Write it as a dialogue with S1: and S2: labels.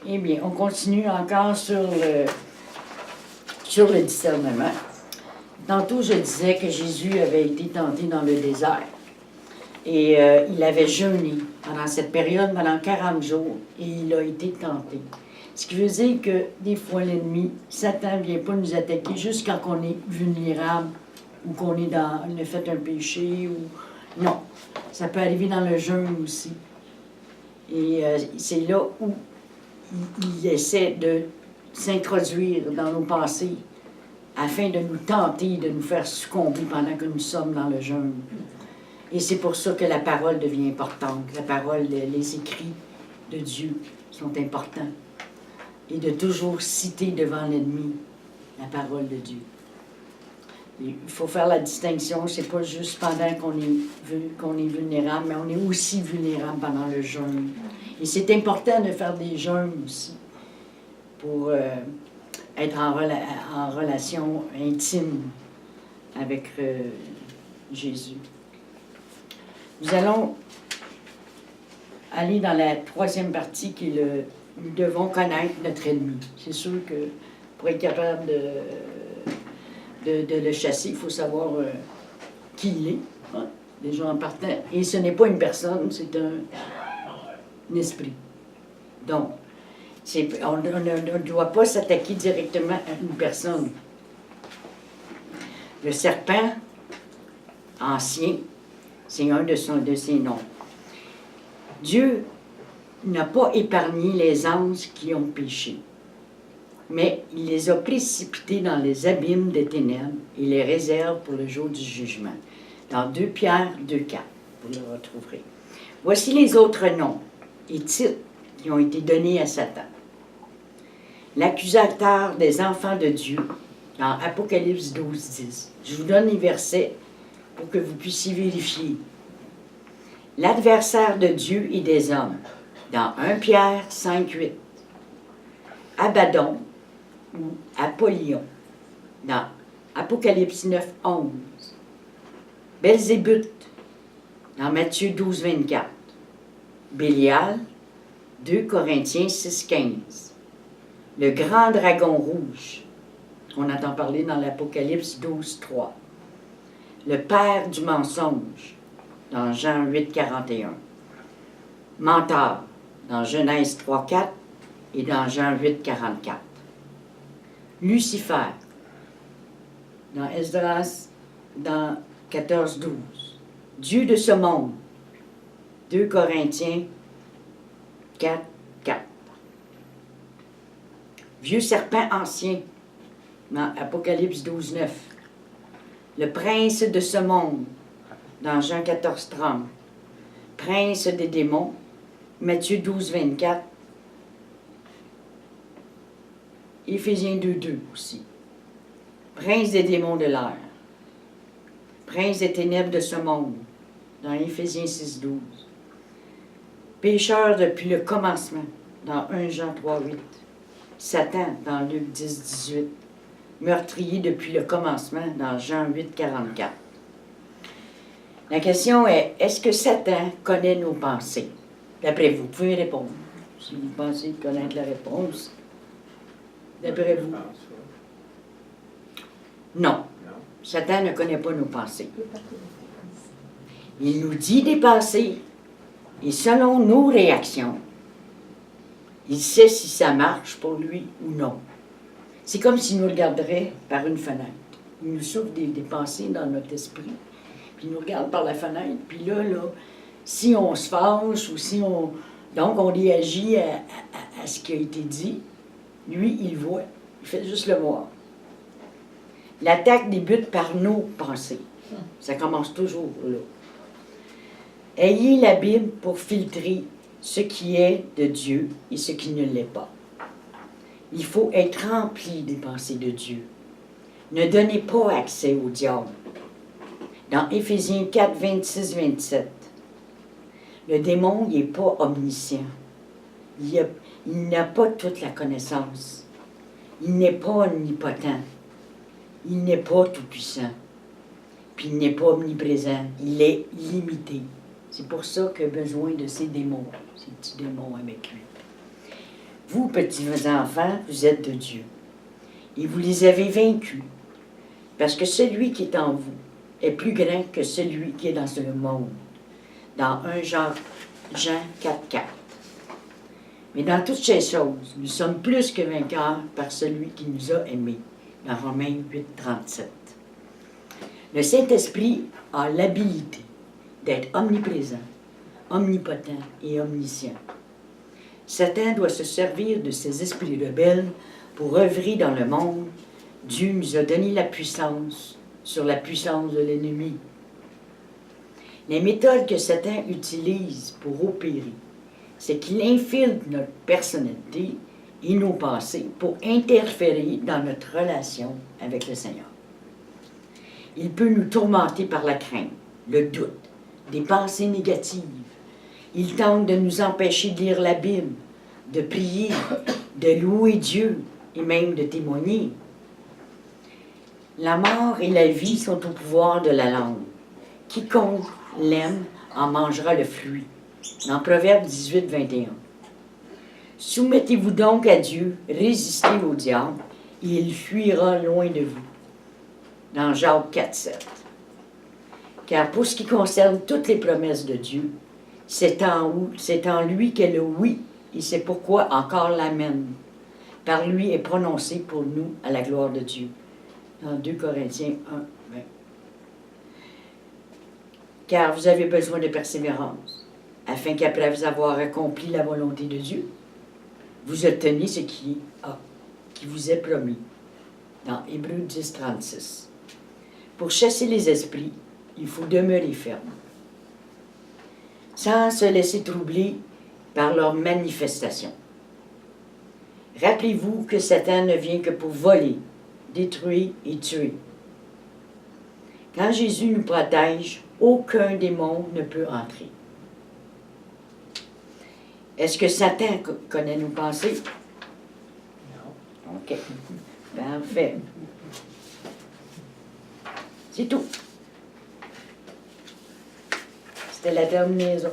S1: Eh bien, on continue encore sur le discernement. Tantôt, je disais que Jésus avait été tenté dans le désert. Et il avait jeûné pendant cette période, pendant 40 jours, et il a été tenté. Ce qui veut dire que des fois, l'ennemi, Satan ne vient pas nous attaquer juste quand on est vulnérable ou qu'on est dans le fait un péché. Ou non, ça peut arriver dans le jeûne aussi. Et c'est là où il essaie de s'introduire dans nos pensées afin de nous tenter, de nous faire succomber pendant que nous sommes dans le jeûne. Et c'est pour ça que la parole devient importante. La parole, les écrits de Dieu sont importants. Et de toujours citer devant l'ennemi la parole de Dieu. Il faut faire la distinction, c'est pas juste pendant qu'on est vulnérable, mais on est aussi vulnérable pendant le jeûne. Et c'est important de faire des jeûnes aussi pour être en relation intime avec Jésus. Nous allons aller dans la troisième partie qui est nous devons connaître notre ennemi. C'est sûr que pour être capable de le chasser, il faut savoir qui il est, hein, déjà en partant. Et ce n'est pas une personne, c'est un esprit. Donc, on ne doit pas s'attaquer directement à une personne. Le serpent ancien, c'est un de ses noms. Dieu n'a pas épargné les anges qui ont péché, mais il les a précipités dans les abîmes des ténèbres et les réserve pour le jour du jugement. Dans 2 Pierre 2,4, vous le retrouverez. Voici les autres noms et titres qui ont été donnés à Satan. L'accusateur des enfants de Dieu, dans Apocalypse 12,10. Je vous donne les versets pour que vous puissiez vérifier. L'adversaire de Dieu et des hommes, dans 1 Pierre 5,8. Abaddon ou Apollyon, dans Apocalypse 9,11. Belzébuth, dans Matthieu 12,24. Bélial, 2 Corinthiens 6,15. Le grand dragon rouge, qu'on entend parler dans l'Apocalypse 12,3. Le père du mensonge, dans Jean 8,41. Menteur, dans Genèse 3,4 et dans Jean 8,44. Lucifer, dans Esdras, dans 14,12. Dieu de ce monde, 2 Corinthiens 4,4. Vieux serpent ancien, dans Apocalypse 12,9. Le prince de ce monde, dans Jean 14,30. Prince des démons, Matthieu 12,24. Éphésiens 2,2 aussi. Prince des démons de l'air. Prince des ténèbres de ce monde, dans Éphésiens 6,12. Pécheur depuis le commencement, dans 1 Jean 3,8. Satan, dans Luc 10,18. Meurtrier depuis le commencement, dans Jean 8,44. La question est, est-ce que Satan connaît nos pensées? D'après vous, vous pouvez répondre. Si vous pensez connaître la réponse, d'après vous. Non. Satan ne connaît pas nos pensées. Il nous dit des pensées, et selon nos réactions, il sait si ça marche pour lui ou non. C'est comme s'il nous regarderait par une fenêtre. Il nous souffle des pensées dans notre esprit, puis il nous regarde par la fenêtre, puis là, si on se fâche ou si on... Donc, on réagit à ce qui a été dit, lui, il voit. Il fait juste le voir. L'attaque débute par nos pensées. Ça commence toujours là. Ayez la Bible pour filtrer ce qui est de Dieu et ce qui ne l'est pas. Il faut être rempli des pensées de Dieu. Ne donnez pas accès au diable. Dans Éphésiens 4, 26, 27, le démon, il n'est pas omniscient. Il n'a pas toute la connaissance. Il n'est pas omnipotent. Il n'est pas tout-puissant. Puis il n'est pas omniprésent. Il est limité. C'est pour ça qu'il a besoin de ces démons, ces petits démons avec lui. Vous, petits enfants, vous êtes de Dieu. Et vous les avez vaincus, parce que celui qui est en vous est plus grand que celui qui est dans ce monde. Dans 1 Jean 4,4. Mais dans toutes ces choses, nous sommes plus que vainqueurs par celui qui nous a aimés. Dans Romains 8,37. Le Saint-Esprit a l'habilité d'être omniprésent, omnipotent et omniscient. Satan doit se servir de ses esprits rebelles pour œuvrer dans le monde. Dieu nous a donné la puissance sur la puissance de l'ennemi. Les méthodes que Satan utilise pour opérer, c'est qu'il infiltre notre personnalité et nos pensées pour interférer dans notre relation avec le Seigneur. Il peut nous tourmenter par la crainte, le doute, des pensées négatives. Il tente de nous empêcher de lire la Bible, de prier, de louer Dieu et même de témoigner. La mort et la vie sont au pouvoir de la langue. Quiconque l'aime en mangera le fruit. Dans Proverbe 18, 21. Soumettez-vous donc à Dieu, résistez au diable, et il fuira loin de vous. Dans Jacques 4, 7. Car pour ce qui concerne toutes les promesses de Dieu, c'est en lui qu'est le oui, et c'est pourquoi encore l'amen. Par lui est prononcé pour nous à la gloire de Dieu. Dans 2 Corinthiens 1, 20. Car vous avez besoin de persévérance, afin qu'après vous avoir accompli la volonté de Dieu, vous obtenez ce qui vous est promis. Dans Hébreux 10, 36. Pour chasser les esprits, il faut demeurer ferme, sans se laisser troubler par leurs manifestations. Rappelez-vous que Satan ne vient que pour voler, détruire et tuer. Quand Jésus nous protège, aucun démon ne peut entrer. Est-ce que Satan connaît nos pensées? Non. OK. Parfait. C'est tout. C'était la terminaison.